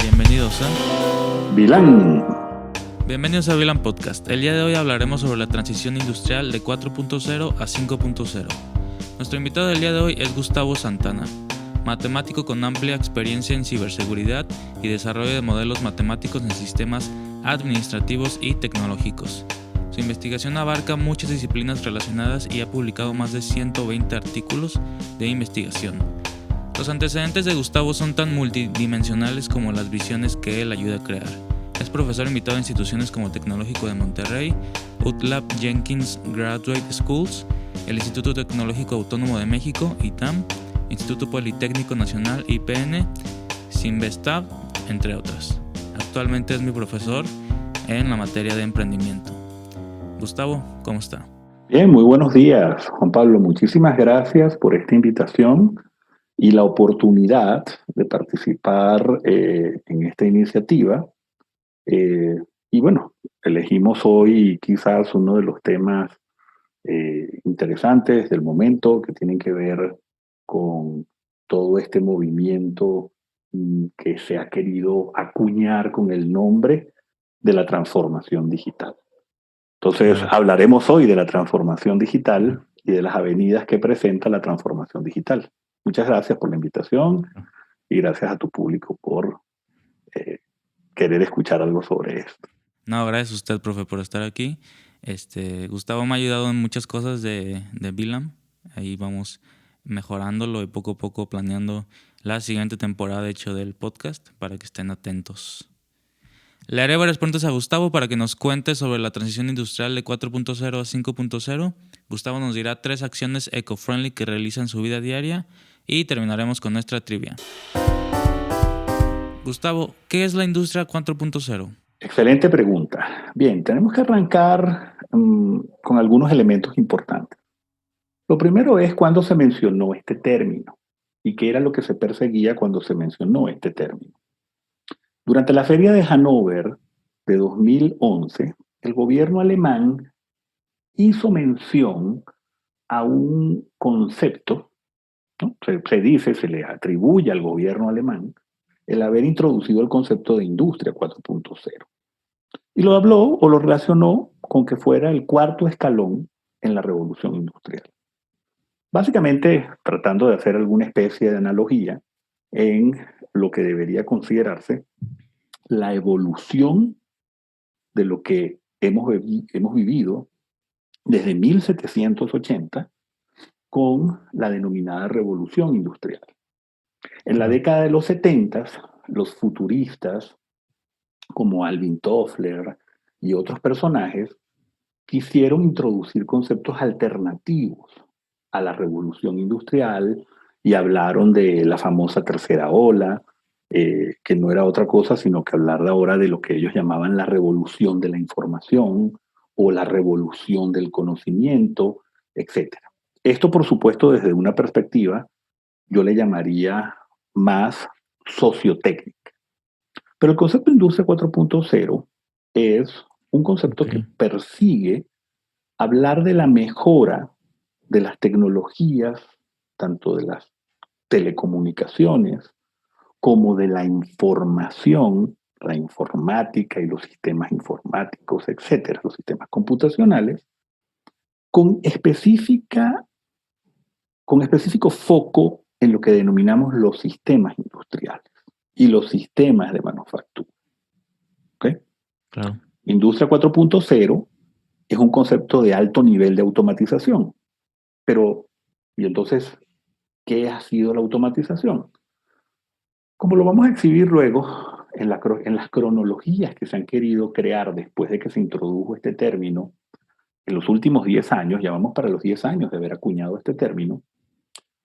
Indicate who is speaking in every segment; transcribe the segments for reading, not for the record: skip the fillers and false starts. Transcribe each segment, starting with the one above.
Speaker 1: Bienvenidos a
Speaker 2: Vilán.
Speaker 1: Bienvenidos a Vilan Podcast. El día de hoy hablaremos sobre la transición industrial de 4.0 a 5.0. Nuestro invitado del día de hoy es Gustavo Santana, matemático con amplia experiencia en ciberseguridad y desarrollo de modelos matemáticos en sistemas administrativos y tecnológicos. Su investigación abarca muchas disciplinas relacionadas y ha publicado más de 120 artículos de investigación. Los antecedentes de Gustavo son tan multidimensionales como las visiones que él ayuda a crear. Es profesor invitado a instituciones como el Tecnológico de Monterrey, UTLAB Jenkins Graduate Schools, el Instituto Tecnológico Autónomo de México, ITAM, Instituto Politécnico Nacional, IPN, Sinvestab, entre otras. Actualmente es mi profesor en la materia de emprendimiento. Gustavo, ¿cómo está?
Speaker 2: Bien, muy buenos días, Juan Pablo. Muchísimas gracias por esta invitación y la oportunidad de participar en esta iniciativa. Y bueno, elegimos hoy quizás uno de los temas interesantes del momento que tienen que ver con todo este movimiento que se ha querido acuñar con el nombre de la transformación digital. Entonces,
Speaker 1: Claro.
Speaker 2: hablaremos hoy de la transformación digital y de las avenidas que presenta la transformación digital. Muchas gracias por la invitación y gracias a tu público por eh, querer escuchar algo sobre esto.
Speaker 1: No, gracias a usted, profe, por estar aquí. Gustavo me ha ayudado en muchas cosas de Vilam. Ahí vamos mejorándolo y poco a poco planeando la siguiente temporada, de hecho, del podcast para que estén atentos. Le haré varias preguntas a Gustavo para que nos cuente sobre la transición industrial de 4.0 a 5.0. Gustavo nos dirá 3 acciones eco-friendly que realiza en su vida diaria y terminaremos con nuestra trivia. Gustavo, ¿qué es la industria 4.0?
Speaker 2: Excelente pregunta. Bien, tenemos que arrancar con algunos elementos importantes. Lo primero es cuándo se mencionó este término y qué era lo que se perseguía cuando se mencionó este término. Durante la Feria de Hannover de 2011, el gobierno alemán hizo mención a un concepto, ¿no? Se dice, se le atribuye al gobierno alemán el haber introducido el concepto de industria 4.0. Y lo habló o lo relacionó con que fuera el cuarto escalón en la revolución industrial. Básicamente tratando de hacer alguna especie de analogía en lo que debería considerarse la evolución de lo que hemos vivido desde 1780 con la denominada revolución industrial. En la
Speaker 1: Claro.
Speaker 2: década de los 70, los futuristas como Alvin Toffler y otros personajes quisieron introducir conceptos alternativos a la revolución industrial y hablaron de la famosa tercera ola, que no era otra cosa sino que hablar ahora de lo que ellos llamaban la revolución de la información o la revolución del conocimiento, etcétera. Esto, por supuesto, desde una perspectiva, yo le llamaría más sociotécnica. Pero el concepto de industria 4.0 es un concepto que
Speaker 1: Okay.
Speaker 2: persigue hablar de la mejora de las tecnologías, tanto de las telecomunicaciones como de la información, la informática y los sistemas informáticos, etcétera, los sistemas computacionales, con, específica, con específico foco en lo que denominamos los sistemas industriales y los sistemas de manufactura. ¿Okay?
Speaker 1: Claro.
Speaker 2: Industria 4.0 es un concepto de alto nivel de automatización. Pero, y entonces, ¿qué ha sido la automatización? Como lo vamos a exhibir luego en las cronologías que se han querido crear después de que se introdujo este término, en los últimos 10 años, ya vamos para los 10 años de haber acuñado este término,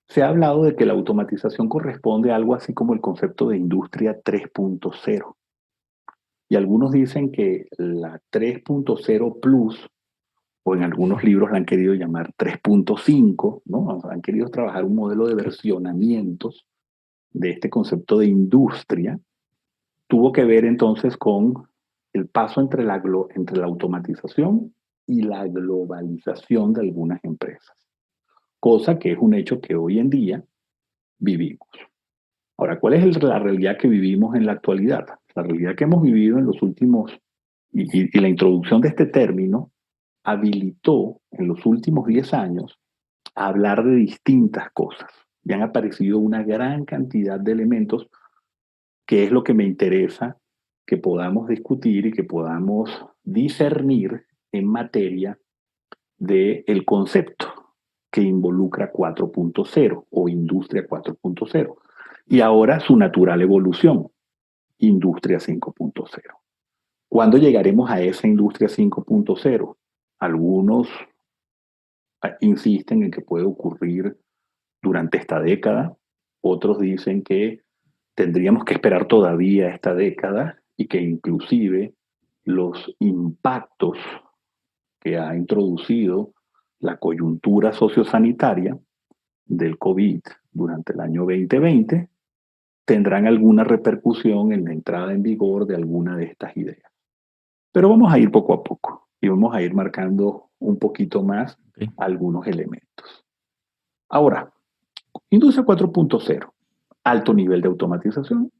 Speaker 2: se ha hablado de que la automatización corresponde a algo así como el concepto de industria 3.0. Y algunos dicen que la 3.0 plus, o en algunos libros la han querido llamar 3.5, ¿no? O sea, han querido trabajar un modelo de versionamientos de este concepto de industria, tuvo que ver entonces con el paso entre la automatización y la globalización de algunas empresas, cosa que es un hecho que hoy en día vivimos. Ahora, ¿cuál es la realidad que vivimos en la actualidad? La realidad que hemos vivido en los últimos, y la introducción de este término habilitó en los últimos 10 años a hablar de distintas cosas. Y han aparecido una gran cantidad de elementos que es lo que me interesa que podamos discutir y que podamos discernir en materia del concepto que involucra 4.0 o industria 4.0 y ahora su natural evolución, industria 5.0. ¿Cuándo llegaremos a esa industria 5.0? Algunos insisten en que puede ocurrir durante esta década, otros dicen que tendríamos que esperar todavía esta década y que inclusive los impactos que ha introducido la coyuntura sociosanitaria del COVID durante el año 2020 tendrán alguna repercusión en la entrada en vigor de alguna de estas ideas. Pero vamos a ir poco a poco y vamos a ir marcando un poquito más
Speaker 1: Ok.
Speaker 2: algunos elementos. Ahora, industria 4.0, alto nivel de automatización,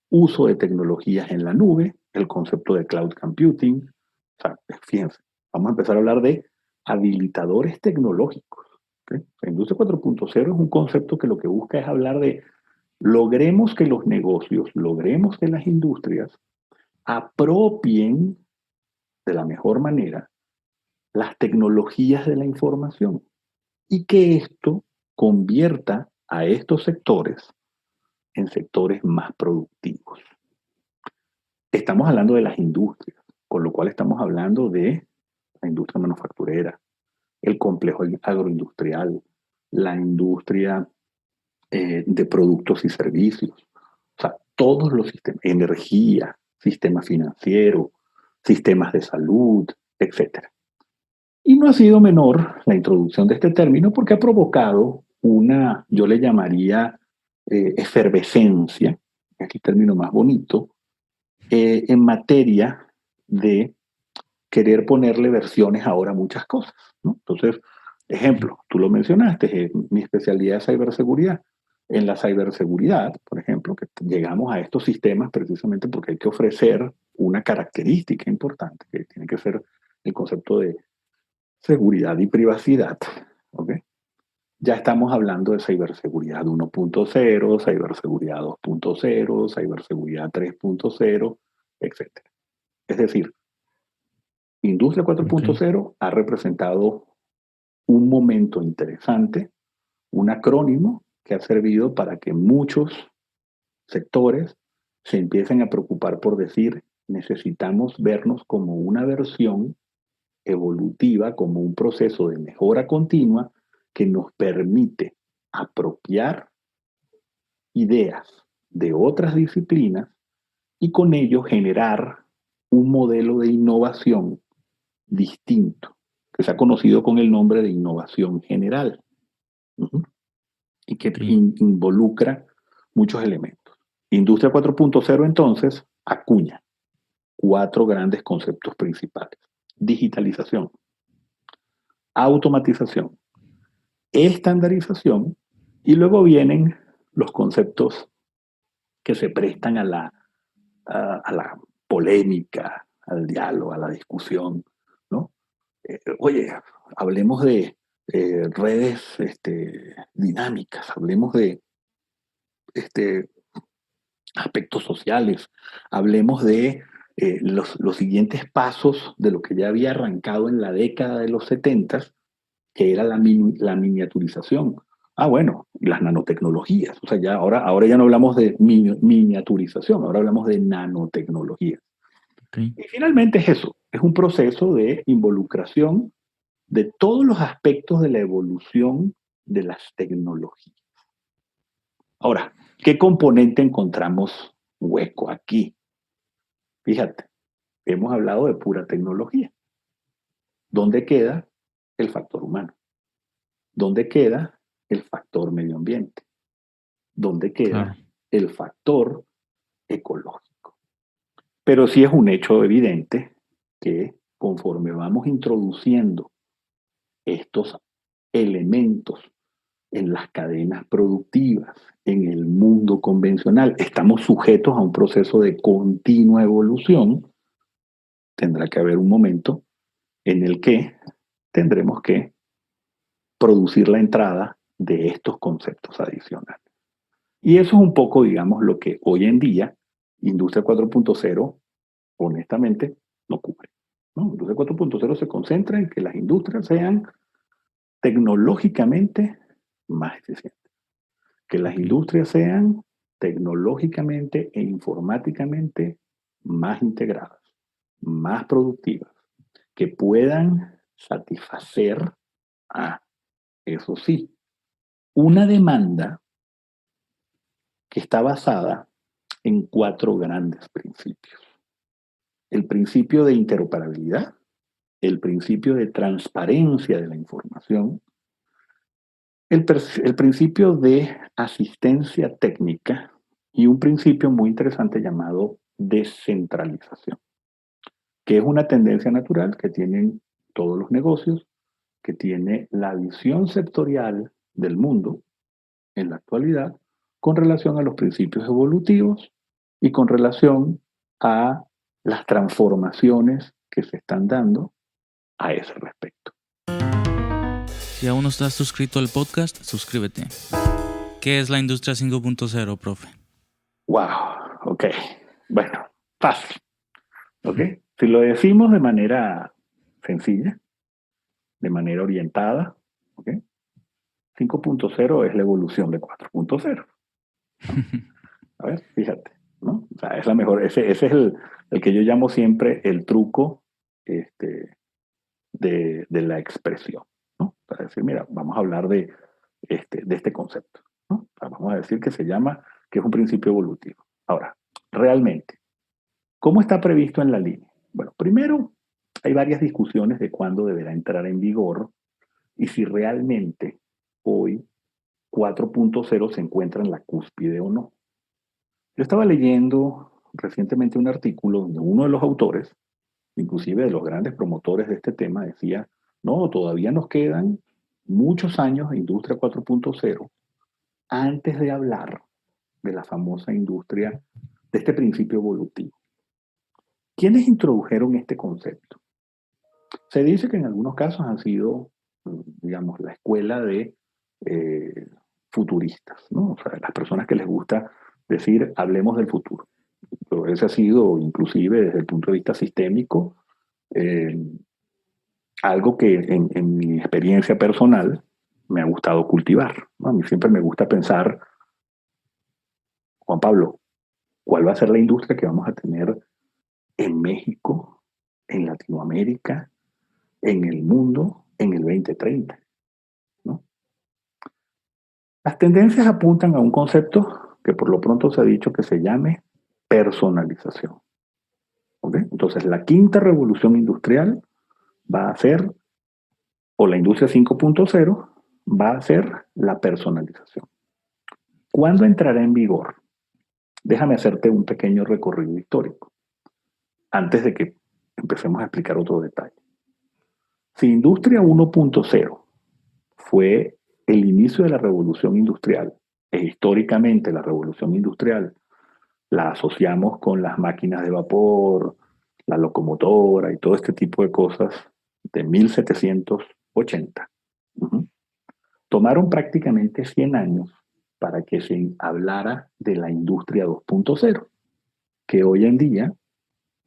Speaker 2: uso de tecnologías en la nube, el concepto de cloud computing. O sea, fíjense, vamos a empezar a hablar de habilitadores tecnológicos. ¿Okay? La industria 4.0 es un concepto que lo que busca es hablar de logremos que los negocios, logremos que las industrias apropien de la mejor manera las tecnologías de la información y que esto convierta a estos sectores en sectores más productivos. Estamos hablando de las industrias, con lo cual estamos hablando de la industria manufacturera, el complejo agroindustrial, la industria de productos y servicios, o sea, todos los sistemas, energía, sistema financiero, sistemas de salud, etcétera. Y no ha sido menor la introducción de este término porque ha provocado una, yo le llamaría efervescencia, es el término más bonito, en materia de querer ponerle versiones ahora a muchas cosas, ¿no? Entonces, ejemplo, tú lo mencionaste, mi especialidad es ciberseguridad. En la ciberseguridad, por ejemplo, que llegamos a estos sistemas precisamente porque hay que ofrecer una característica importante, que tiene que ser el concepto de seguridad y privacidad, ¿ok? Ya estamos hablando de ciberseguridad 1.0, ciberseguridad 2.0, ciberseguridad 3.0, etcétera. Es decir, Industria
Speaker 1: Ok.
Speaker 2: 4.0 ha representado un momento interesante, un acrónimo que ha servido para que muchos sectores se empiecen a preocupar por decir, necesitamos vernos como una versión evolutiva, como un proceso de mejora continua que nos permite apropiar ideas de otras disciplinas y con ello generar un modelo de innovación distinto, que se ha conocido con el nombre de innovación general. Uh-huh. Y que
Speaker 1: Ok.
Speaker 2: involucra muchos elementos. Industria 4.0 entonces acuña cuatro grandes conceptos principales. Digitalización, automatización, estandarización y luego vienen los conceptos que se prestan a la polémica, al diálogo, a la discusión, ¿no? Oye, hablemos de redes dinámicas, hablemos de este, aspectos sociales, hablemos de los siguientes pasos de lo que ya había arrancado en la década de los 70, que era la miniaturización. Ah, bueno, las nanotecnologías. O sea, ahora ya no hablamos de miniaturización, ahora hablamos de nanotecnologías.
Speaker 1: Ok.
Speaker 2: Y finalmente es eso, es un proceso de involucración de todos los aspectos de la evolución de las tecnologías. Ahora, ¿qué componente encontramos hueco aquí? Fíjate, hemos hablado de pura tecnología. ¿Dónde queda el factor humano? ¿Dónde queda el factor medio ambiente? ¿Dónde
Speaker 1: Claro.
Speaker 2: queda el factor ecológico? Pero sí es un hecho evidente que conforme vamos introduciendo estos elementos en las cadenas productivas, en el mundo convencional estamos sujetos a un proceso de continua evolución, tendrá que haber un momento en el que tendremos que producir la entrada de estos conceptos adicionales. Y eso es un poco, digamos, lo que hoy en día Industria 4.0, honestamente, no cubre, ¿no? Industria 4.0 se concentra en que las industrias sean tecnológicamente más eficientes, que las
Speaker 1: Ok.
Speaker 2: industrias sean tecnológicamente e informáticamente más integradas, más productivas, que puedan satisfacer, eso sí, una demanda que está basada en cuatro grandes principios. El principio de interoperabilidad, el principio de transparencia de la información, el principio de asistencia técnica y un principio muy interesante llamado descentralización, que es una tendencia natural que tienen todos los negocios, que tiene la visión sectorial del mundo en la actualidad con relación a los principios evolutivos y con relación a las transformaciones que se están dando a ese respecto.
Speaker 1: Si aún no estás suscrito al podcast, suscríbete. ¿Qué es la industria 5.0, profe?
Speaker 2: Wow, ok. Bueno, fácil, ok. Si lo decimos de manera sencilla, de manera orientada, ok. 5.0 es la evolución de 4.0, ¿no? A ver, fíjate, ¿no? O sea, es la mejor, ese es el que yo llamo siempre el truco este, de la expresión, ¿no? Para decir, mira, vamos a hablar de este concepto, ¿no? O sea, vamos a decir que se llama, que es un principio evolutivo. Ahora, realmente, ¿cómo está previsto en la línea? Bueno, primero, hay varias discusiones de cuándo deberá entrar en vigor y si realmente hoy 4.0 se encuentra en la cúspide o no. Yo estaba leyendo recientemente un artículo donde uno de los autores, inclusive de los grandes promotores de este tema, decía, no, todavía nos quedan muchos años de industria 4.0 antes de hablar de la famosa industria, de este principio evolutivo. ¿Quiénes introdujeron este concepto? Se dice que en algunos casos han sido, digamos, la escuela de eh, futuristas, ¿no? O sea, las personas que les gusta decir, hablemos del futuro. Pero ese ha sido, inclusive desde el punto de vista sistémico, eh, algo que en mi experiencia personal me ha gustado cultivar, ¿no? A mí siempre me gusta pensar, Juan Pablo, ¿cuál va a ser la industria que vamos a tener en México, en Latinoamérica, en el mundo, en el 2030? ¿No? Las tendencias apuntan a un concepto que por lo pronto se ha dicho que se llame personalización. ¿Ok? Entonces, la quinta revolución industrial va a ser, o la industria 5.0, va a ser la personalización. ¿Cuándo entrará en vigor? Déjame hacerte un pequeño recorrido histórico antes de que empecemos a explicar otro detalle. Si Industria 1.0 fue el inicio de la revolución industrial, e históricamente la revolución industrial la asociamos con las máquinas de vapor, la locomotora y todo este tipo de cosas de 1780. Uh-huh. Tomaron prácticamente 100 años para que se hablara de la industria 2.0, que hoy en día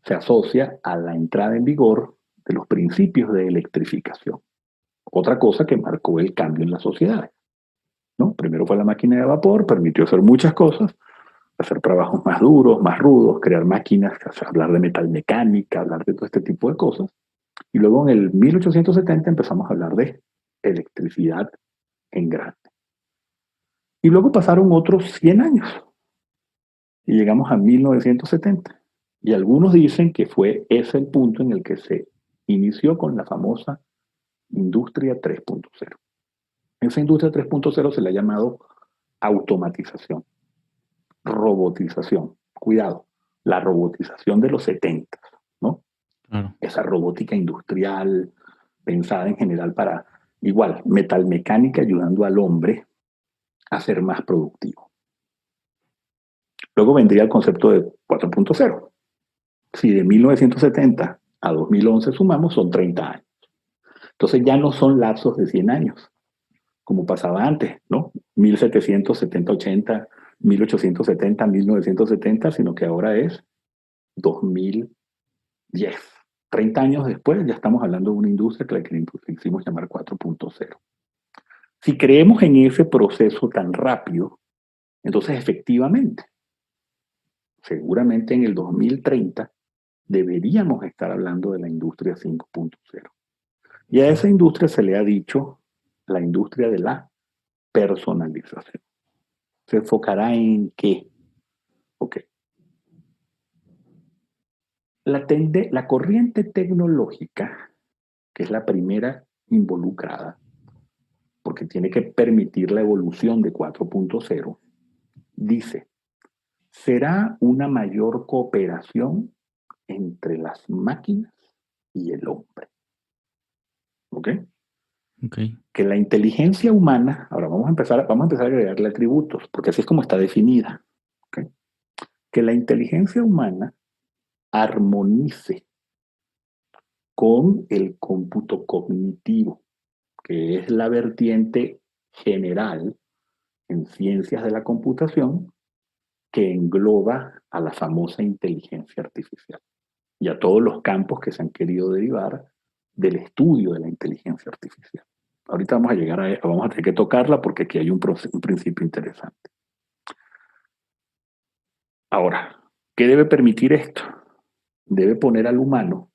Speaker 2: se asocia a la entrada en vigor de los principios de electrificación. Otra cosa que marcó el cambio en la sociedad, ¿no? Primero fue la máquina de vapor, permitió hacer muchas cosas, hacer trabajos más duros, más rudos, crear máquinas, hablar de metalmecánica, hablar de todo este tipo de cosas. Y luego en el 1870 empezamos a hablar de electricidad en grande. Y luego pasaron otros 100 años y llegamos a 1970. Y algunos dicen que fue ese el punto en el que se inició con la famosa industria 3.0. Esa industria 3.0 se le ha llamado automatización, robotización. Cuidado, la robotización de los 70, ¿no?
Speaker 1: Claro.
Speaker 2: Esa robótica industrial pensada en general para, igual, metalmecánica ayudando al hombre a ser más productivo. Luego vendría el concepto de 4.0. Si de 1970 a 2011 sumamos, son 30 años. Entonces ya no son lapsos de 100 años, como pasaba antes, ¿no? 1770, 80, 1870, 1970, sino que ahora es 2010. 30 años después ya estamos hablando de una industria que la que quisimos llamar 4.0. Si creemos en ese proceso tan rápido, entonces efectivamente, seguramente en el 2030 deberíamos estar hablando de la industria 5.0. Y a esa industria se le ha dicho la industria de la personalización. ¿Se enfocará en qué? Ok. La corriente tecnológica, que es la primera involucrada, porque tiene que permitir la evolución de 4.0, dice, será una mayor cooperación entre las máquinas y el hombre. ¿Ok?
Speaker 1: Ok.
Speaker 2: Que la inteligencia humana, ahora vamos a empezar a agregarle atributos, porque así es como está definida. ¿Ok? Que la inteligencia humana armonice con el cómputo cognitivo, que es la vertiente general en ciencias de la computación que engloba a la famosa inteligencia artificial y a todos los campos que se han querido derivar del estudio de la inteligencia artificial. Ahorita vamos a llegar vamos a tener que tocarla porque aquí hay un principio interesante. Ahora, ¿qué debe permitir esto? Debe poner al humano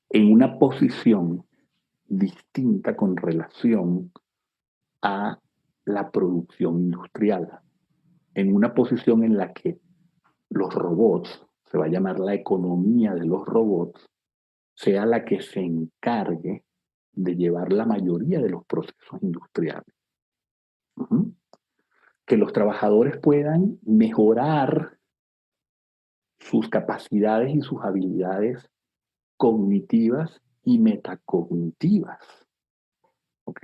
Speaker 2: en una posición distinta con relación a la producción industrial, en una posición en la que los robots, se va a llamar la economía de los robots, sea la que se encargue de llevar la mayoría de los procesos industriales. Uh-huh. Que los trabajadores puedan mejorar sus capacidades y sus habilidades cognitivas y metacognitivas. ¿Ok?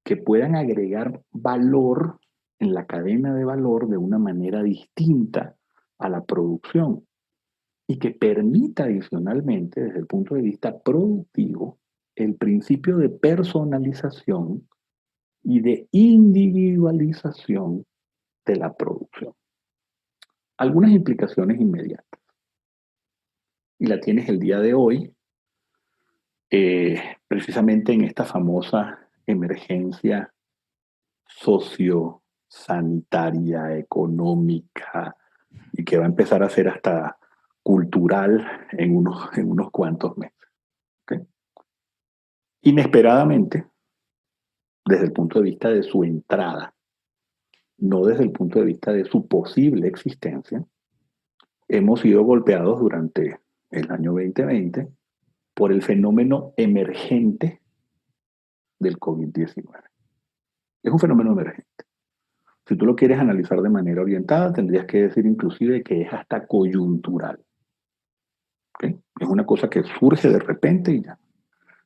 Speaker 2: Que puedan agregar valor en la cadena de valor de una manera distinta a la producción y que permita adicionalmente, desde el punto de vista productivo, el principio de personalización y de individualización de la producción. Algunas implicaciones inmediatas. Y la tienes el día de hoy, precisamente en esta famosa emergencia sociosanitaria, económica, y que va a empezar a ser hasta cultural en unos cuantos meses. ¿Okay? Inesperadamente, desde el punto de vista de su entrada, no desde el punto de vista de su posible existencia, hemos sido golpeados durante el año 2020 por el fenómeno emergente del COVID-19. Es un fenómeno emergente. Si tú lo quieres analizar de manera orientada, tendrías que decir inclusive que es hasta coyuntural. ¿Okay? Es una cosa que surge de repente y ya.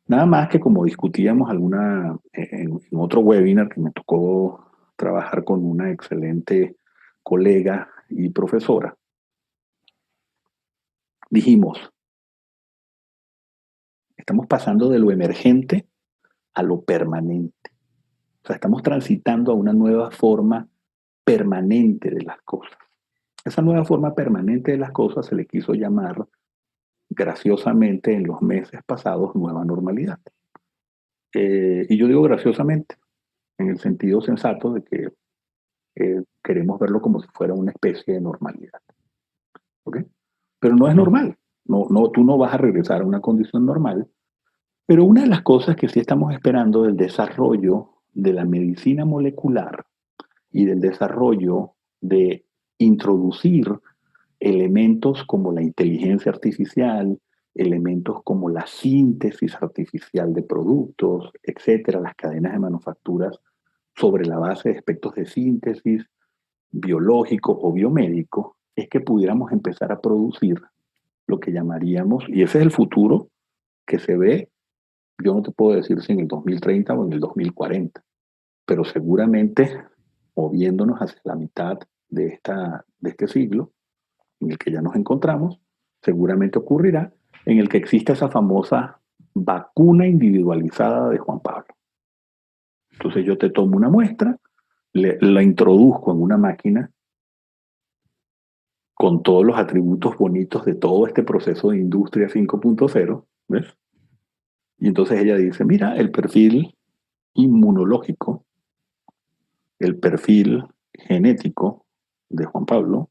Speaker 2: Nada más que como discutíamos en otro webinar que me tocó trabajar con una excelente colega y profesora, dijimos, estamos pasando de lo emergente a lo permanente. O sea, estamos transitando a una nueva forma permanente de las cosas. Esa nueva forma permanente de las cosas se le quiso llamar, graciosamente, en los meses pasados, nueva normalidad. Y yo digo graciosamente, en el sentido sensato de que queremos verlo como si fuera una especie de normalidad. ¿Ok? Pero no es normal. No, no, tú no vas a regresar a una condición normal. Pero una de las cosas que sí estamos esperando del desarrollo de la medicina molecular y del desarrollo de introducir elementos como la inteligencia artificial, elementos como la síntesis artificial de productos, etcétera, las cadenas de manufacturas sobre la base de aspectos de síntesis biológicos o biomédicos, es que pudiéramos empezar a producir lo que llamaríamos, y ese es el futuro que se ve, yo no te puedo decir si en el 2030 o en el 2040, pero seguramente moviéndonos hacia la mitad de este siglo en el que ya nos encontramos, seguramente ocurrirá, en el que existe esa famosa vacuna individualizada de Juan Pablo. Entonces yo te tomo una muestra, la introduzco en una máquina con todos los atributos bonitos de todo este proceso de industria 5.0, ¿ves? Y entonces ella dice, mira, el perfil inmunológico, el perfil genético de Juan Pablo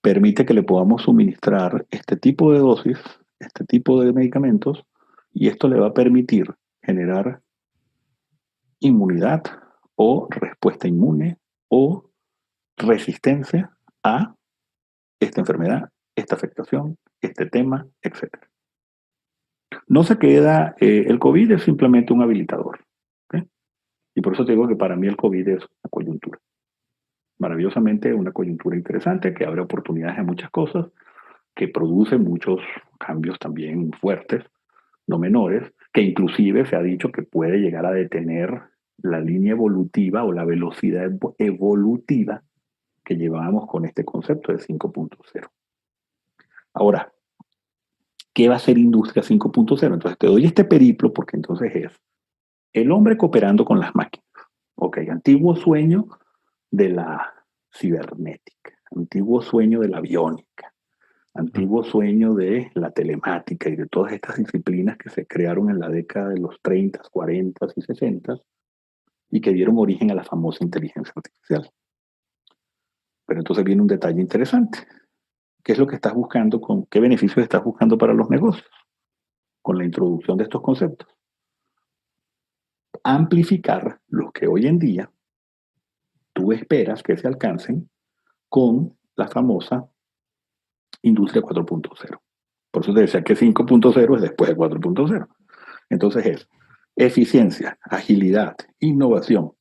Speaker 2: permite que le podamos suministrar este tipo de dosis, este tipo de medicamentos, y esto le va a permitir generar inmunidad o respuesta inmune o resistencia a esta enfermedad, esta afectación, este tema, etc. No se queda, el COVID es simplemente un habilitador. ¿Ok? Y por eso te digo que para mí el COVID es una coyuntura. Maravillosamente una coyuntura interesante que abre oportunidades a muchas cosas, que produce muchos cambios también fuertes, no menores, que inclusive se ha dicho que puede llegar a detener la línea evolutiva o la velocidad evolutiva que llevábamos con este concepto de 5.0. Ahora, ¿qué va a ser Industria 5.0? Entonces te doy este periplo porque entonces es el hombre cooperando con las máquinas. Ok, antiguo sueño de la cibernética, antiguo sueño de la aviónica, antiguo sueño de la telemática y de todas estas disciplinas que se crearon en la década de los 30, 40 y 60 y que dieron origen a la famosa inteligencia artificial. Pero entonces viene un detalle interesante. ¿Qué es lo que estás buscando? ¿Qué beneficios estás buscando para los negocios con la introducción de estos conceptos? Amplificar lo que hoy en día tú esperas que se alcancen con la famosa industria 4.0. Por eso te decía que 5.0 es después de 4.0. Entonces es eficiencia, agilidad, innovación,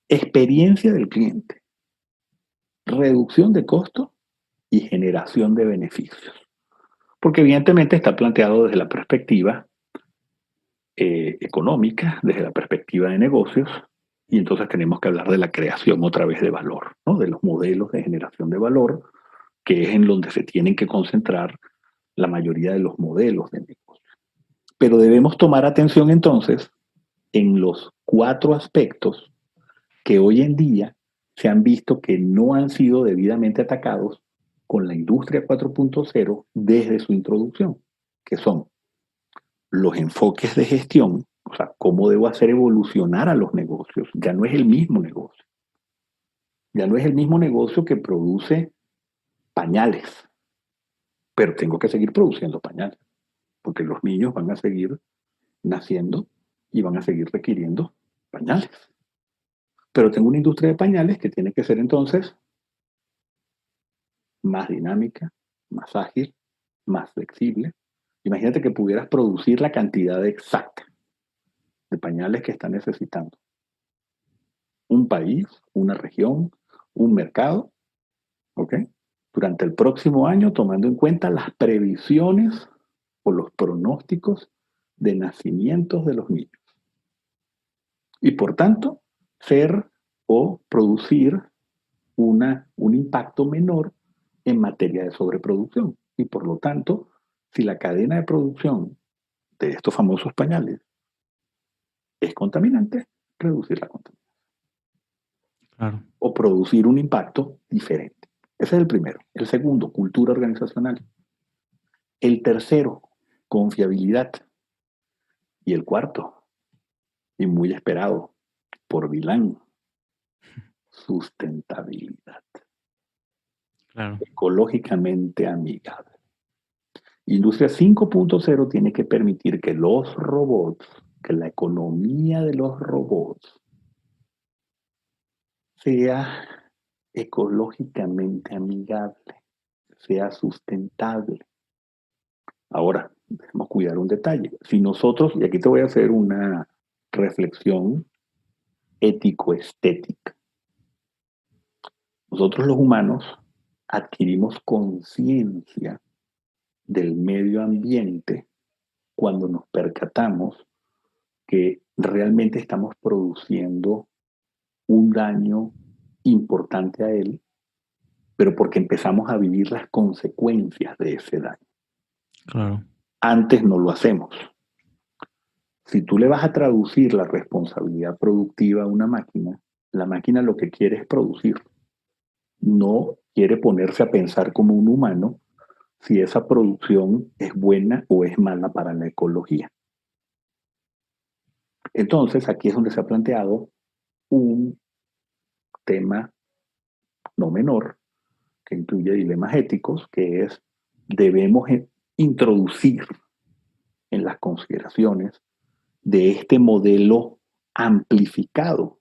Speaker 2: experiencia del cliente, reducción de costos y generación de beneficios. Porque evidentemente está planteado desde la perspectiva económica, desde la perspectiva de negocios, y entonces tenemos que hablar de la creación otra vez de valor, ¿no? De los modelos de generación de valor, que es en donde se tienen que concentrar la mayoría de los modelos de negocio. Pero debemos tomar atención entonces en los 4 aspectos que hoy en día se han visto que no han sido debidamente atacados con la industria 4.0 desde su introducción, que son los enfoques de gestión, o sea, cómo debo hacer evolucionar a los negocios. Ya no es el mismo negocio. Ya no es el mismo negocio que produce pañales, pero tengo que seguir produciendo pañales, porque los niños van a seguir naciendo y van a seguir requiriendo pañales. Pero tengo una industria de pañales que tiene que ser entonces más dinámica, más ágil, más flexible. Imagínate que pudieras producir la cantidad exacta de pañales que está necesitando un país, una región, un mercado, ¿ok? Durante el próximo año, tomando en cuenta las previsiones o los pronósticos de nacimientos de los niños. Y por tanto, ser o producir un impacto menor en materia de sobreproducción. Y por lo tanto, si la cadena de producción de estos famosos pañales es contaminante, reducir la contaminación.
Speaker 1: Claro.
Speaker 2: O producir un impacto diferente. Ese es el primero. El segundo, cultura organizacional. El tercero, confiabilidad. Y el cuarto, y muy esperado por Vilán, sustentabilidad.
Speaker 1: Claro.
Speaker 2: Ecológicamente amigable. Industria 5.0 tiene que permitir que los robots, que la economía de los robots sea ecológicamente amigable, sea sustentable. Ahora, debemos cuidar un detalle. Si nosotros, y aquí te voy a hacer una reflexión ético-estética, nosotros los humanos adquirimos conciencia del medio ambiente cuando nos percatamos que realmente estamos produciendo un daño importante a él, pero porque empezamos a vivir las consecuencias de ese daño.
Speaker 1: Claro.
Speaker 2: Antes no lo hacemos. Si tú le vas a traducir la responsabilidad productiva a una máquina, la máquina lo que quiere es producir. No quiere ponerse a pensar como un humano si esa producción es buena o es mala para la ecología. Entonces, aquí es donde se ha planteado un tema no menor, que incluye dilemas éticos, que es, debemos introducir en las consideraciones de este modelo amplificado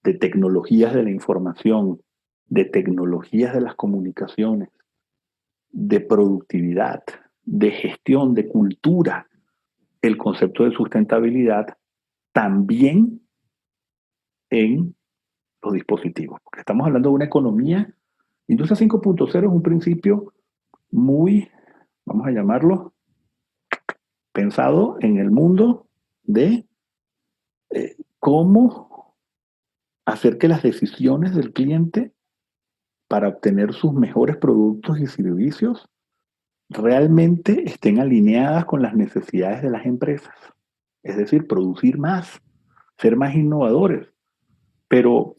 Speaker 2: de tecnologías de la información, de tecnologías de las comunicaciones, de productividad, de gestión, de cultura, el concepto de sustentabilidad también en los dispositivos. Porque estamos hablando de una economía. Industria 5.0 es un principio muy, vamos a llamarlo, pensado en el mundo de cómo hacer que las decisiones del cliente para obtener sus mejores productos y servicios realmente estén alineadas con las necesidades de las empresas. Es decir, producir más, ser más innovadores. Pero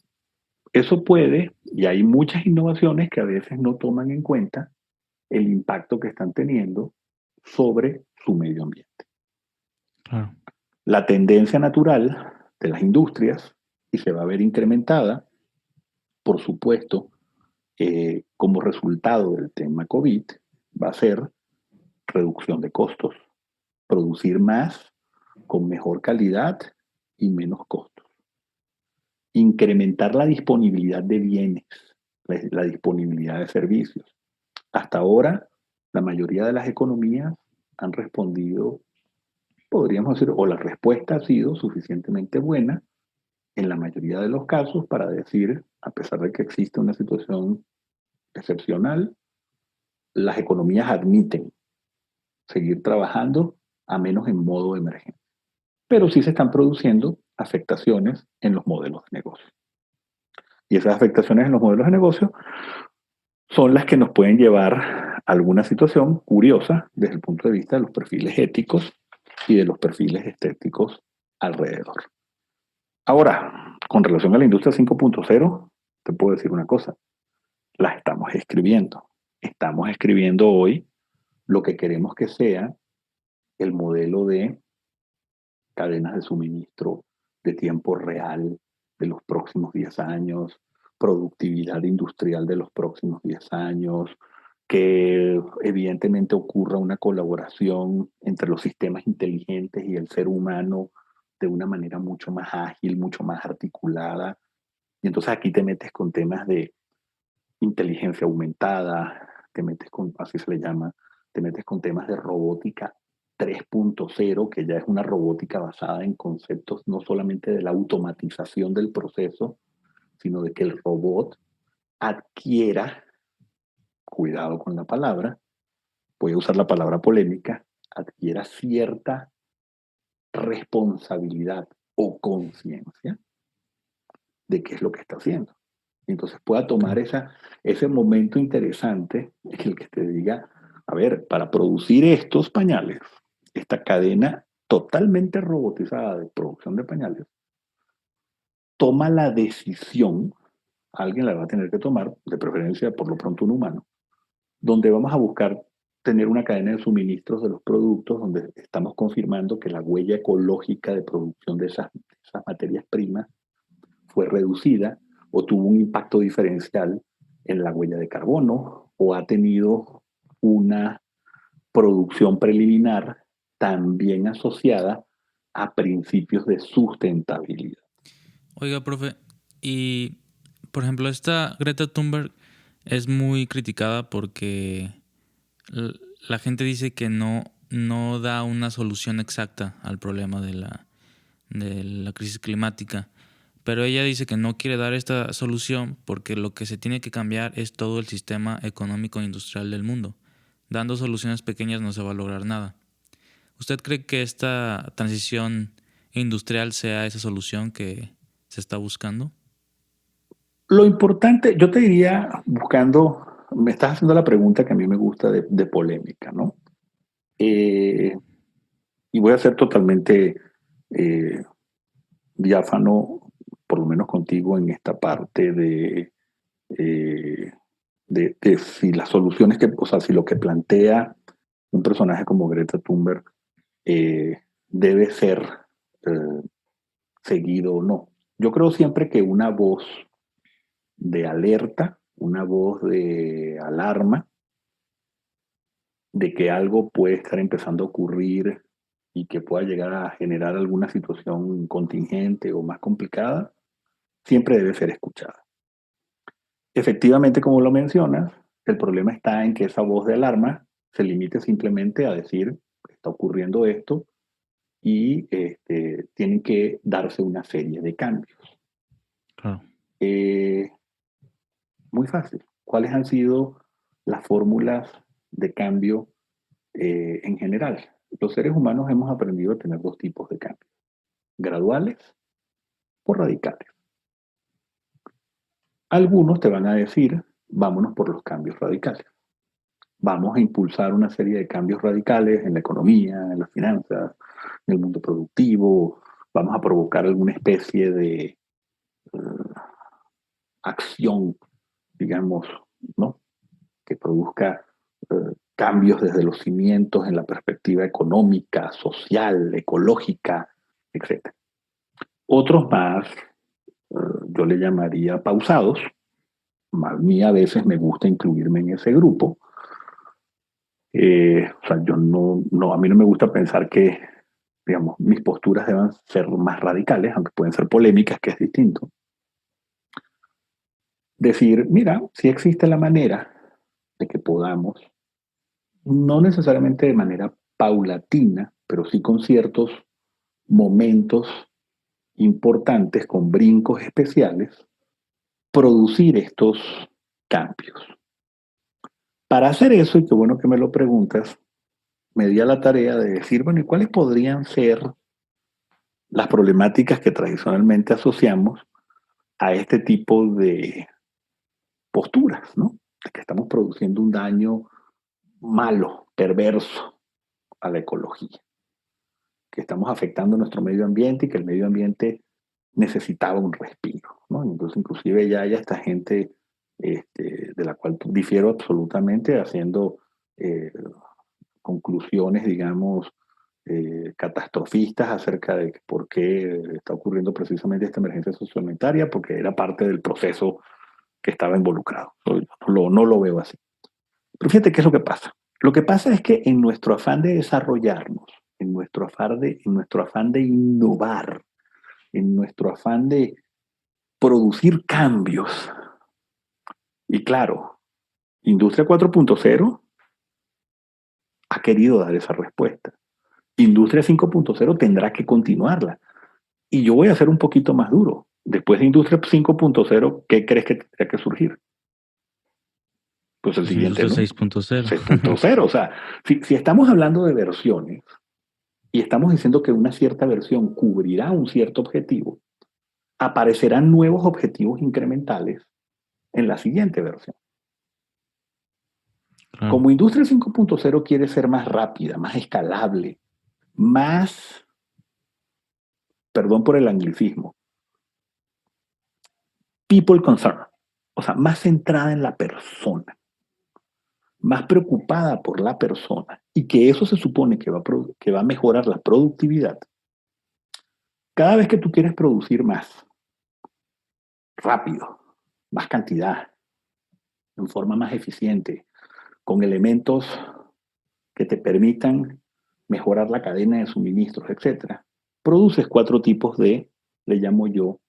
Speaker 2: eso puede, y hay muchas innovaciones que a veces no toman en cuenta el impacto que están teniendo sobre su medio ambiente.
Speaker 1: Claro.
Speaker 2: La tendencia natural de las industrias, y se va a ver incrementada, por supuesto, como resultado del tema COVID, va a ser reducción de costos, producir más con mejor calidad y menos costos. Incrementar la disponibilidad de bienes, la disponibilidad de servicios. Hasta ahora, la mayoría de las economías han respondido, podríamos decir, o la respuesta ha sido suficientemente buena en la mayoría de los casos para decir, a pesar de que existe una situación excepcional, las economías admiten seguir trabajando a menos en modo de emergencia. Pero sí se están produciendo afectaciones en los modelos de negocio. Y esas afectaciones en los modelos de negocio son las que nos pueden llevar a alguna situación curiosa desde el punto de vista de los perfiles éticos y de los perfiles estéticos alrededor. Ahora, con relación a la industria 5.0, te puedo decir una cosa, la estamos escribiendo. Estamos escribiendo hoy lo que queremos que sea el modelo de cadenas de suministro de tiempo real de los próximos 10 años, productividad industrial de los próximos 10 años, que evidentemente ocurra una colaboración entre los sistemas inteligentes y el ser humano de una manera mucho más ágil, mucho más articulada. Y entonces aquí te metes con temas de inteligencia aumentada, te metes con, así se le llama, te metes con temas de robótica 3.0, que ya es una robótica basada en conceptos no solamente de la automatización del proceso, sino de que el robot adquiera, cuidado con la palabra, voy a usar la palabra polémica, adquiera cierta responsabilidad o conciencia de qué es lo que está haciendo. Entonces pueda tomar ese momento interesante en el que te diga, a ver, para producir estos pañales, esta cadena totalmente robotizada de producción de pañales, toma la decisión, alguien la va a tener que tomar, de preferencia por lo pronto un humano, donde vamos a buscar tener una cadena de suministros de los productos donde estamos confirmando que la huella ecológica de producción de esas materias primas fue reducida o tuvo un impacto diferencial en la huella de carbono o ha tenido una producción preliminar también asociada a principios de sustentabilidad.
Speaker 1: Oiga, profe, y por ejemplo, esta Greta Thunberg es muy criticada porque la gente dice que no da una solución exacta al problema de la crisis climática. Pero ella dice que no quiere dar esta solución porque lo que se tiene que cambiar es todo el sistema económico e industrial del mundo. Dando soluciones pequeñas no se va a lograr nada. ¿Usted cree que esta transición industrial sea esa solución que se está buscando?
Speaker 2: Lo importante, yo te diría, buscando, me estás haciendo la pregunta que a mí me gusta de polémica, ¿no? Eh, y voy a ser totalmente eh, diáfano, por lo menos contigo, en esta parte eh, de si las soluciones que, o sea, si lo que plantea un personaje como Greta Thunberg debe ser eh, seguido o no. Yo creo siempre que una voz de alerta, una voz de alarma, de que algo puede estar empezando a ocurrir y que pueda llegar a generar alguna situación contingente o más complicada, siempre debe ser escuchada. Efectivamente, como lo mencionas, el problema está en que esa voz de alarma se limite simplemente a decir, está ocurriendo esto y tienen que darse una serie de cambios.
Speaker 1: Claro.
Speaker 2: Eh, Muy fácil. ¿Cuáles han sido las fórmulas de cambio en general? Los seres humanos hemos aprendido a tener dos tipos de cambios, graduales o radicales. Algunos te van a decir, vámonos por los cambios radicales. Vamos a impulsar una serie de cambios radicales en la economía, en las finanzas, en el mundo productivo. Vamos a provocar alguna especie de acción, digamos, ¿no? Que produzca cambios desde los cimientos en la perspectiva económica, social, ecológica, etc. Otros más, yo le llamaría pausados. A mí a veces me gusta incluirme en ese grupo. O sea, yo a mí no me gusta pensar que, digamos, mis posturas deban ser más radicales, aunque pueden ser polémicas, que es distinto. Decir, mira, si existe la manera de que podamos, no necesariamente de manera paulatina, pero sí con ciertos momentos importantes, con brincos especiales, producir estos cambios. Para hacer eso, y qué bueno que me lo preguntas, me di a la tarea de decir, bueno, ¿y cuáles podrían ser las problemáticas que tradicionalmente asociamos a este tipo de posturas, ¿no? De que estamos produciendo un daño malo, perverso a la ecología, que estamos afectando nuestro medio ambiente y que el medio ambiente necesitaba un respiro, ¿no? Entonces, inclusive ya hay esta gente de la cual difiero absolutamente, haciendo eh, conclusiones, digamos, catastrofistas acerca de por qué está ocurriendo precisamente esta emergencia sociosanitaria, porque era parte del proceso que estaba involucrado. No lo veo así. Pero fíjate qué es lo que pasa. Lo que pasa es que en nuestro afán de desarrollarnos, en nuestro afán de innovar, en nuestro afán de producir cambios, y claro, Industria 4.0 ha querido dar esa respuesta. Industria 5.0 tendrá que continuarla. Y yo voy a ser un poquito más duro. Después de Industria 5.0, ¿qué crees que tendría que surgir? Pues el
Speaker 1: Pues
Speaker 2: siguiente,
Speaker 1: Industria
Speaker 2: ¿no?
Speaker 1: 6.0.
Speaker 2: 6.0. O sea, si estamos hablando de versiones y estamos diciendo que una cierta versión cubrirá un cierto objetivo, aparecerán nuevos objetivos incrementales en la siguiente versión.
Speaker 1: Claro.
Speaker 2: Como Industria 5.0 quiere ser más rápida, más escalable, más, perdón por el anglicismo, people concern, o sea, más centrada en la persona, más preocupada por la persona, y que eso se supone que va a mejorar la productividad. Cada vez que tú quieres producir más, rápido, más cantidad, en forma más eficiente, con elementos que te permitan mejorar la cadena de suministros, etcétera, produces cuatro tipos de, le llamo yo,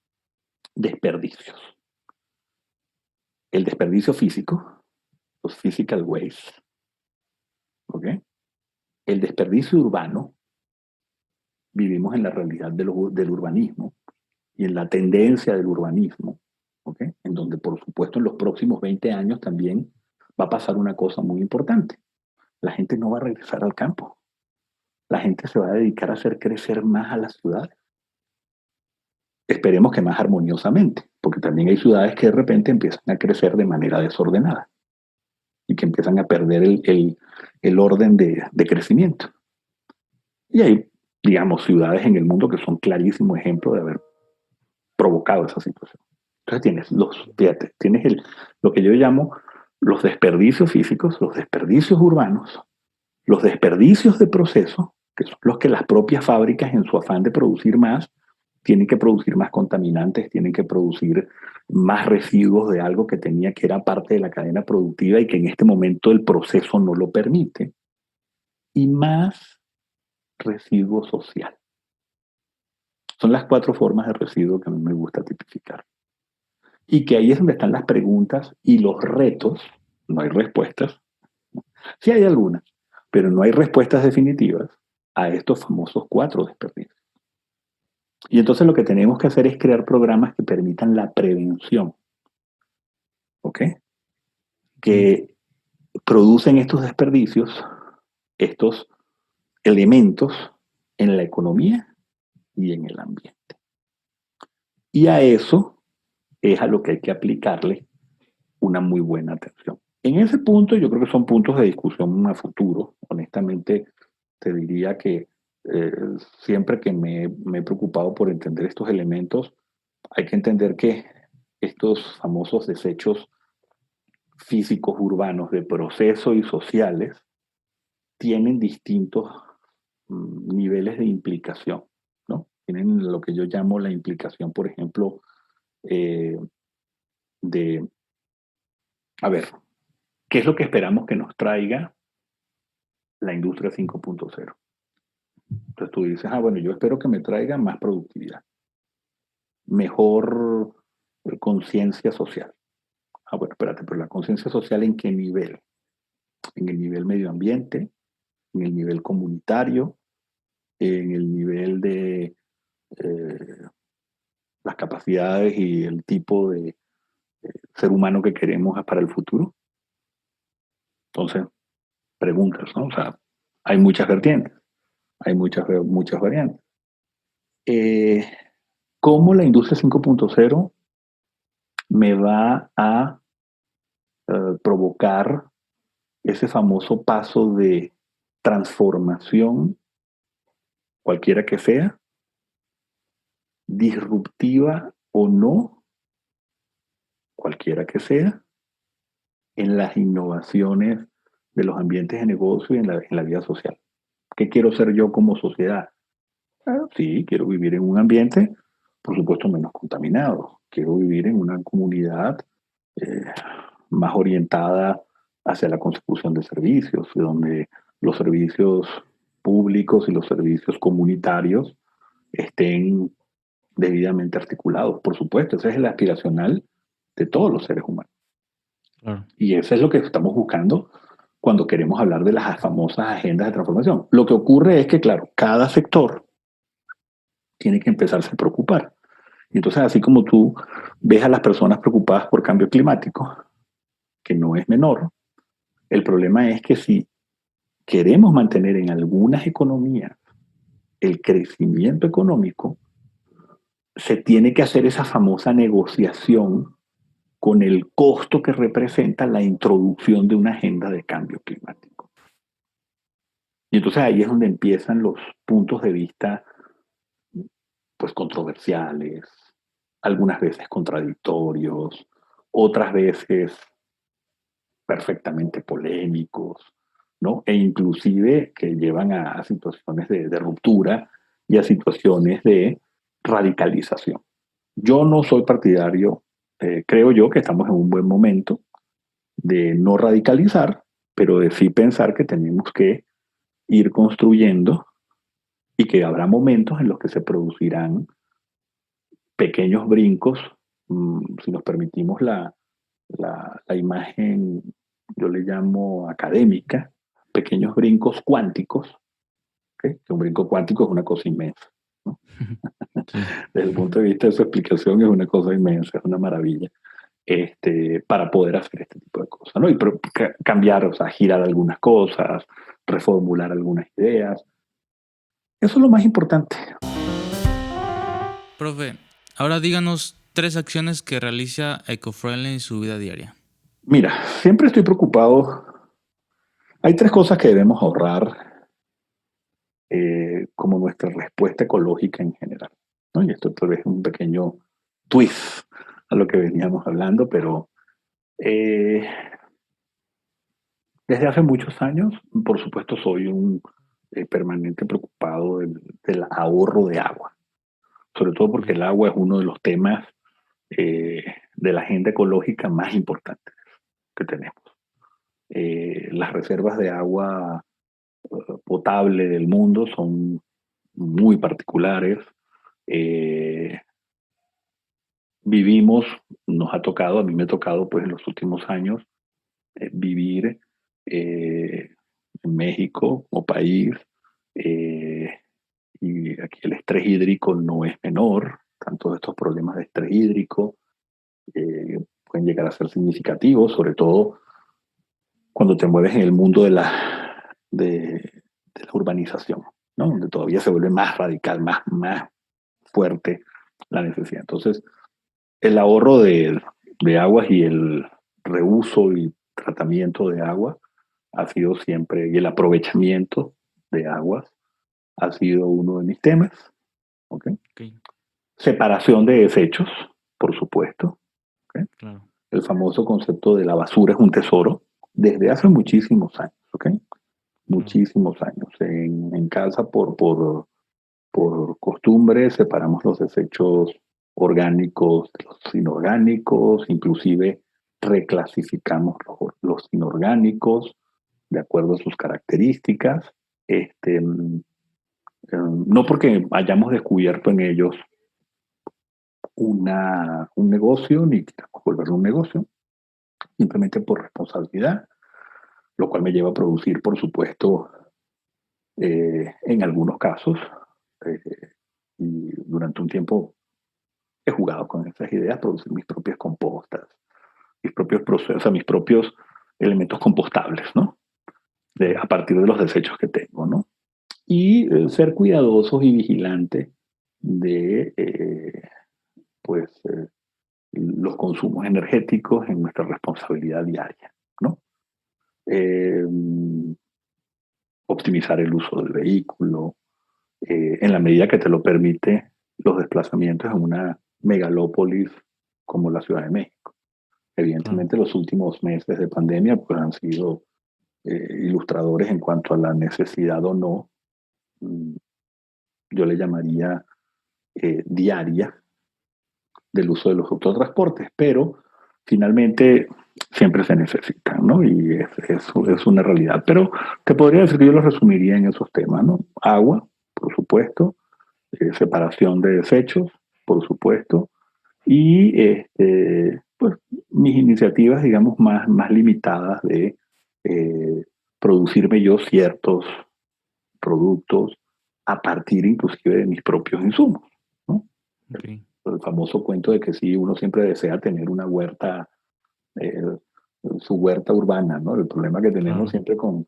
Speaker 2: desperdicios. El desperdicio físico, los physical waste, ¿ok? El desperdicio urbano, vivimos en la realidad del urbanismo y en la tendencia del urbanismo, ¿ok? En donde, por supuesto, en los próximos 20 años también va a pasar una cosa muy importante. La gente no va a regresar al campo. La gente se va a dedicar a hacer crecer más a las ciudades. Esperemos que más armoniosamente, porque también hay ciudades que de repente empiezan a crecer de manera desordenada y que empiezan a perder el orden de crecimiento. Y hay, digamos, ciudades en el mundo que son clarísimo ejemplo de haber provocado esa situación. Entonces tienes lo que yo llamo los desperdicios físicos, los desperdicios urbanos, los desperdicios de proceso, que son los que las propias fábricas en su afán de producir más, tienen que producir más contaminantes, tienen que producir más residuos de algo que tenía que era parte de la cadena productiva y que en este momento el proceso no lo permite, y más residuo social. Son las 4 formas de residuo que a mí me gusta tipificar. Y que ahí es donde están las preguntas y los retos. No hay respuestas. Sí hay algunas, pero no hay respuestas definitivas a estos famosos 4 desperdicios. Y entonces lo que tenemos que hacer es crear programas que permitan la prevención, ¿ok? Que producen estos desperdicios, estos elementos en la economía y en el ambiente. Y a eso es a lo que hay que aplicarle una muy buena atención. En ese punto, yo creo que son puntos de discusión a futuro. Honestamente, te diría que eh, siempre que me he preocupado por entender estos elementos, hay que entender que estos famosos desechos físicos urbanos de proceso y sociales tienen distintos niveles de implicación, ¿no? Tienen lo que yo llamo la implicación, por ejemplo, eh, de, a ver, ¿qué es lo que esperamos que nos traiga la industria 5.0? Entonces tú dices, bueno, yo espero que me traiga más productividad, mejor conciencia social. Bueno, espérate, pero la conciencia social ¿en qué nivel? En el nivel medio ambiente, en el nivel comunitario, en el nivel de las capacidades y el tipo de ser humano que queremos para el futuro. Entonces, preguntas, ¿no? O sea, hay muchas vertientes, hay muchas variantes. ¿Cómo la industria 5.0 me va a provocar ese famoso paso de transformación, cualquiera que sea, disruptiva o no, cualquiera que sea, en las innovaciones de los ambientes de negocio y en la vida social? ¿Qué quiero ser yo como sociedad? Sí, quiero vivir en un ambiente, por supuesto, menos contaminado. Quiero vivir en una comunidad eh, más orientada hacia la consecución de servicios, donde los servicios públicos y los servicios comunitarios estén debidamente articulados. Por supuesto, ese es el aspiracional de todos los seres humanos.
Speaker 1: Claro.
Speaker 2: Y eso es lo que estamos buscando cuando queremos hablar de las famosas agendas de transformación. Lo que ocurre es que, claro, cada sector tiene que empezarse a preocupar. Y entonces, así como tú ves a las personas preocupadas por cambio climático, que no es menor, el problema es que si queremos mantener en algunas economías el crecimiento económico, se tiene que hacer esa famosa negociación con el costo que representa la introducción de una agenda de cambio climático. Y entonces ahí es donde empiezan los puntos de vista pues controversiales, algunas veces contradictorios, otras veces perfectamente polémicos, ¿no? E inclusive que llevan a situaciones de ruptura y a situaciones de radicalización. Yo no soy partidario, creo yo que estamos en un buen momento de no radicalizar, pero de sí pensar que tenemos que ir construyendo y que habrá momentos en los que se producirán pequeños brincos, si nos permitimos la imagen, yo le llamo académica, pequeños brincos cuánticos, ¿okay? Que un brinco cuántico es una cosa inmensa, ¿no?
Speaker 1: Sí.
Speaker 2: Desde el punto de vista de su explicación es una cosa inmensa, es una maravilla, para poder hacer este tipo de cosas, ¿no? Y cambiar, o sea, girar algunas cosas, reformular algunas ideas. Eso es lo más importante.
Speaker 1: Profe, ahora díganos 3 acciones que realiza EcoFriendly en su vida diaria?
Speaker 2: Mira, siempre estoy preocupado. Hay 3 cosas que debemos ahorrar como nuestra respuesta ecológica en general, ¿no? Y esto tal vez es un pequeño twist a lo que veníamos hablando, pero eh, desde hace muchos años, por supuesto, soy un permanente preocupado del ahorro de agua, sobre todo porque el agua es uno de los temas de la agenda ecológica más importantes que tenemos. Las reservas de agua potable del mundo son muy particulares. Eh, Vivimos, nos ha tocado, a mí me ha tocado pues en los últimos años vivir en México como país, eh, y aquí el estrés hídrico no es menor, tanto estos problemas de estrés hídrico pueden llegar a ser significativos, sobre todo cuando te mueves en el mundo de la urbanización, ¿no? Donde todavía se vuelve más radical, más fuerte la necesidad. Entonces, el ahorro de aguas y el reuso y tratamiento de agua ha sido siempre, y el aprovechamiento de aguas ha sido uno de mis temas. ¿Okay?
Speaker 1: Okay,
Speaker 2: Separación de desechos, por supuesto. ¿Okay?
Speaker 1: claro.
Speaker 2: El famoso concepto de la basura es un tesoro desde hace muchísimos años. ¿Okay?
Speaker 1: Claro.
Speaker 2: Muchísimos años. En casa, por costumbre, separamos los desechos orgánicos de los inorgánicos, inclusive reclasificamos los inorgánicos de acuerdo a sus características. No porque hayamos descubierto en ellos un negocio, ni queramos volverlo un negocio, simplemente por responsabilidad, lo cual me lleva a producir, por supuesto, en algunos casos, eh, y durante un tiempo he jugado con esas ideas, producir mis propias compostas, mis propios procesos, o sea, mis propios elementos compostables, ¿no? A partir de los desechos que tengo, ¿no? Y ser cuidadosos y vigilantes de, pues, los consumos energéticos en nuestra responsabilidad diaria, ¿no? Eh, Optimizar el uso del vehículo, en la medida que te lo permite los desplazamientos en una megalópolis como la Ciudad de México.
Speaker 1: Claro.
Speaker 2: Evidentemente, los últimos meses de pandemia pues, han sido ilustradores en cuanto a la necesidad o no, mm, yo le llamaría diaria, del uso de los autotransportes, pero finalmente siempre se necesitan, ¿no? Y es una realidad. Pero te podría decir que yo lo resumiría en esos temas, ¿no? Agua, por supuesto, separación de desechos, por supuesto, y pues, mis iniciativas, digamos, más limitadas de producirme yo ciertos productos a partir inclusive de mis propios insumos, ¿no?
Speaker 1: Okay.
Speaker 2: El famoso cuento de que sí, uno siempre desea tener una huerta, eh, su huerta urbana, ¿no? El problema que tenemos
Speaker 1: Claro.
Speaker 2: siempre con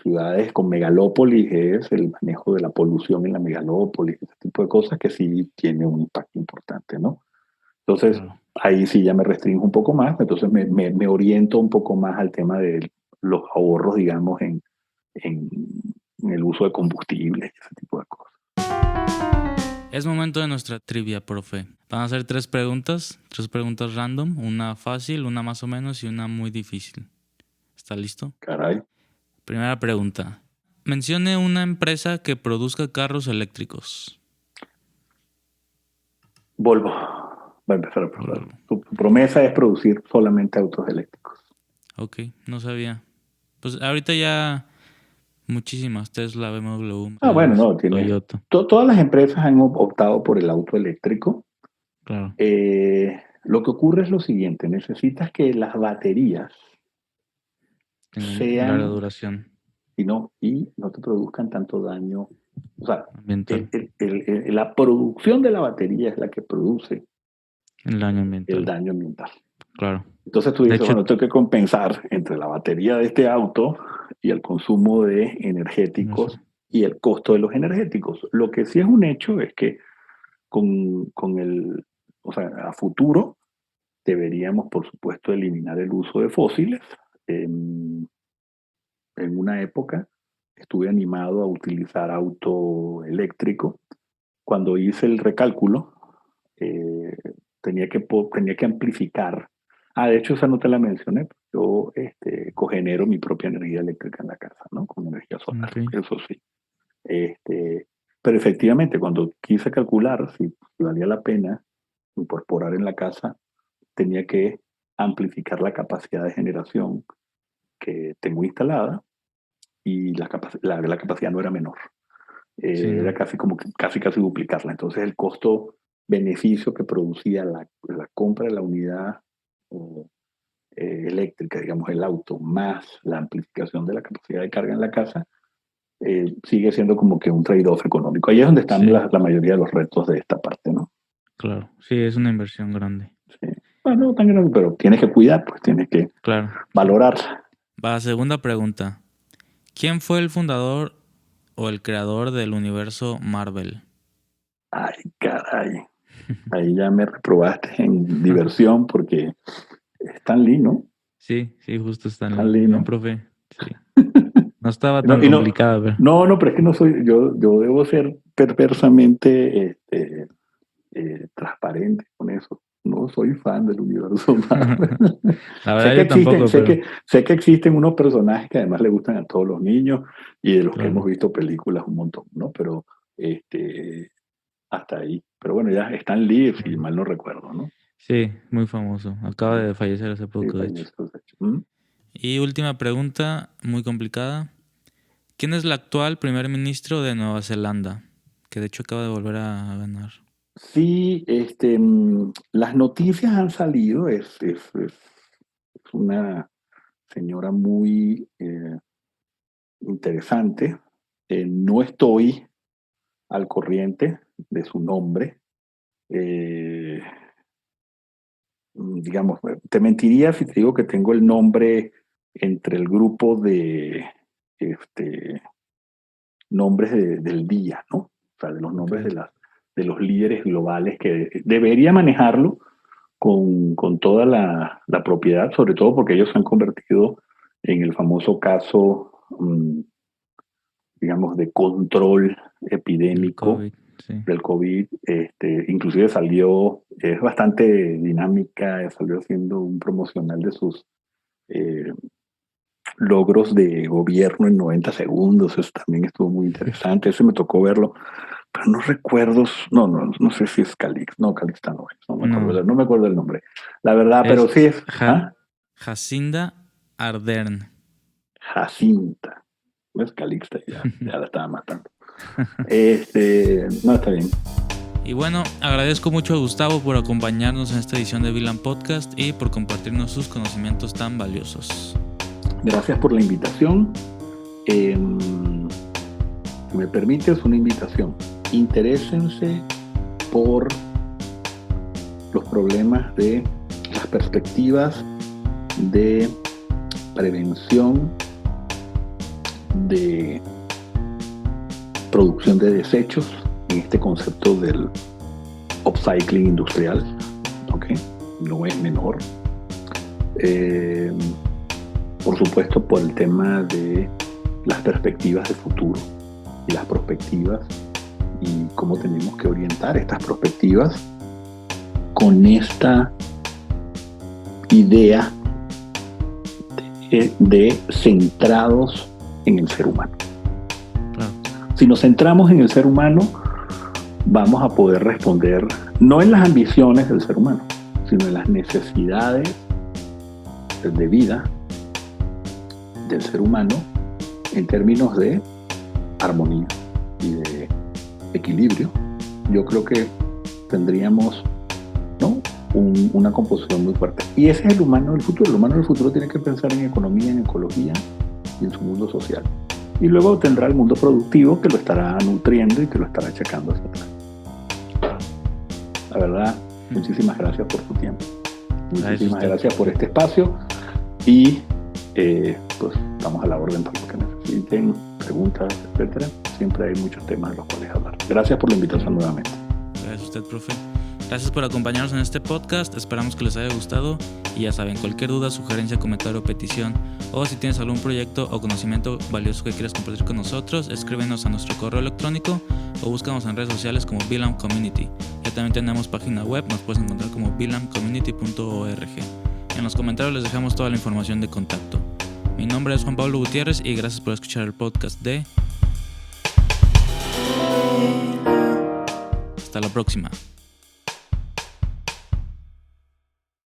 Speaker 2: ciudades, con megalópolis, es el manejo de la polución en la megalópolis, ese tipo de cosas que sí tiene un impacto importante, ¿no? Entonces,
Speaker 1: Claro.
Speaker 2: ahí sí ya me restringo un poco más, entonces me oriento un poco más al tema de los ahorros, digamos, en, en el uso de combustibles, ese tipo de cosas.
Speaker 1: Es momento de nuestra trivia, profe. Van a ser 3 preguntas random, una fácil, una más o menos y una muy difícil. ¿Está listo?
Speaker 2: Caray.
Speaker 1: Primera pregunta. Mencione una empresa que produzca carros eléctricos.
Speaker 2: Volvo va a empezar a probar.
Speaker 1: Volvo.
Speaker 2: Su promesa es producir solamente autos eléctricos.
Speaker 1: Ok, no sabía. Pues ahorita ya muchísimas. Tesla, BMW,
Speaker 2: Ah, bueno,
Speaker 1: Mercedes,
Speaker 2: no, tiene.
Speaker 1: Toyota.
Speaker 2: Todas las empresas han optado por el auto eléctrico.
Speaker 1: Claro.
Speaker 2: Lo que ocurre es lo siguiente: necesitas que las baterías
Speaker 1: Tengo un larga
Speaker 2: sean
Speaker 1: duración
Speaker 2: y no te produzcan tanto daño. O sea,
Speaker 1: ambiental.
Speaker 2: la producción de la batería es la que produce
Speaker 1: El daño
Speaker 2: el
Speaker 1: ambiental.
Speaker 2: daño ambiental.
Speaker 1: Claro.
Speaker 2: Entonces tú
Speaker 1: De
Speaker 2: dices,
Speaker 1: hecho,
Speaker 2: bueno, tengo que compensar entre la batería de este auto y el consumo de
Speaker 1: no sé.
Speaker 2: energéticos y el costo de los energéticos. Lo que sí es un hecho es que con O sea, a futuro deberíamos, por supuesto, eliminar el uso de fósiles. En, en una época estuve animado a utilizar auto eléctrico. Cuando hice el recálculo, eh, tenía que amplificar. Ah, de hecho, esa no te la mencioné. Yo cogenero mi propia energía eléctrica en la casa, ¿no? Con energía solar,
Speaker 1: Ok.
Speaker 2: eso sí. Este, pero efectivamente, cuando quise calcular si valía la pena incorporar en la casa, tenía que amplificar la capacidad de generación que tengo instalada y la capacidad no era menor.
Speaker 1: Sí,
Speaker 2: Era
Speaker 1: no.
Speaker 2: casi como casi duplicarla. Entonces el costo-beneficio que producía la compra de la unidad eh, eléctrica, digamos el auto, más la amplificación de la capacidad de carga en la casa, sigue siendo como que un trade-off económico. Ahí es donde están
Speaker 1: Sí,
Speaker 2: la mayoría de los retos de esta parte, ¿no?
Speaker 1: claro. Sí, es una inversión grande.
Speaker 2: Sí. Bueno, no tan grande, pero tienes que cuidar, pues tienes que
Speaker 1: Claro, sí.
Speaker 2: valorarla.
Speaker 1: Va, segunda pregunta. ¿Quién fue el fundador o el creador del universo Marvel?
Speaker 2: Ay, caray. Ahí ya me reprobaste en diversión porque es Stan Lee, ¿no?
Speaker 1: Sí, sí, justo Stanley.
Speaker 2: Stan
Speaker 1: Muy
Speaker 2: Lee,
Speaker 1: bien,
Speaker 2: ¿no?
Speaker 1: profe. Sí. No estaba
Speaker 2: Y no,
Speaker 1: tan
Speaker 2: y no,
Speaker 1: complicado, pero...
Speaker 2: no, pero es que no soy, yo debo ser perversamente transparente con eso. No soy fan del universo Marvel.
Speaker 1: La
Speaker 2: sé
Speaker 1: verdad
Speaker 2: que
Speaker 1: yo
Speaker 2: existen,
Speaker 1: tampoco, pero...
Speaker 2: sé que existen unos personajes que además le gustan a todos los niños y de los que hemos
Speaker 1: Claro.
Speaker 2: visto películas un montón, ¿no? Pero hasta ahí. Pero bueno, ya Stan Lee, si mal no recuerdo, ¿no?
Speaker 1: Sí, muy famoso. Acaba
Speaker 2: Sí,
Speaker 1: de fallecer hace
Speaker 2: sí,
Speaker 1: poco, de hecho.
Speaker 2: falleció, de hecho. ¿Mm?
Speaker 1: Y última pregunta, muy complicada. ¿Quién es el actual primer ministro de Nueva Zelanda? Que de hecho acaba de volver a ganar.
Speaker 2: Sí, las noticias han salido, es una señora muy interesante. No estoy al corriente de su nombre. Eh, digamos, te mentiría si te digo que tengo el nombre entre el grupo de este, nombres del día, ¿no? O sea, de los
Speaker 1: Ok.
Speaker 2: nombres de los líderes globales que debería manejarlo con toda la propiedad, sobre todo porque ellos se han convertido en el famoso caso, digamos, de control
Speaker 1: El
Speaker 2: epidémico
Speaker 1: COVID, sí.
Speaker 2: del COVID. Inclusive salió, es bastante dinámica, salió haciendo un promocional de sus eh, logros de gobierno en 90 segundos. Eso también estuvo muy interesante. Ese me tocó verlo, pero no recuerdo, no sé si es Calix, no, Calixta no es,
Speaker 1: No,
Speaker 2: no me acuerdo el nombre. La verdad, pero
Speaker 1: es
Speaker 2: sí es, ¿ah?
Speaker 1: Jacinda Ardern.
Speaker 2: Jacinta. No es Calixta, ya la estaba matando. No, está bien.
Speaker 1: Y bueno, agradezco mucho a Gustavo por acompañarnos en esta edición de Villain Podcast y por compartirnos sus conocimientos tan valiosos.
Speaker 2: Gracias por la invitación. Si me permites una invitación, interésense por los problemas de las perspectivas de prevención de producción de desechos en este concepto del upcycling industrial, ¿ok? No es menor. Por supuesto, por el tema de las perspectivas de futuro y las perspectivas y cómo tenemos que orientar estas perspectivas con esta idea de centrados en el ser humano.
Speaker 1: Claro.
Speaker 2: Si nos centramos en el ser humano, vamos a poder responder no en las ambiciones del ser humano, sino en las necesidades de vida del ser humano en términos de armonía y de equilibrio. Yo creo que tendríamos, ¿no?, una composición muy fuerte. Y ese es el humano del futuro. El humano del futuro tiene que pensar en economía, en ecología y en su mundo social. Y luego tendrá el mundo productivo que lo estará nutriendo y que lo estará achacando hacia atrás. La verdad, muchísimas gracias por tu tiempo. Muchísimas gracias por este espacio y pues estamos a la orden para lo que necesiten, preguntas, etcétera. Siempre hay muchos temas de los cuales hablar. Gracias por la invitación nuevamente.
Speaker 1: Gracias a usted, profe. Gracias por acompañarnos en este podcast, esperamos que les haya gustado y ya saben, cualquier duda, sugerencia, comentario o petición, o si tienes algún proyecto o conocimiento valioso que quieras compartir con nosotros, escríbenos a nuestro correo electrónico o búscanos en redes sociales como Bilam Community. Ya también tenemos página web, nos puedes encontrar como bilamcommunity.org. En los comentarios les dejamos toda la información de contacto. Mi nombre es Juan Pablo Gutiérrez y gracias por escuchar el podcast de... Hasta la próxima.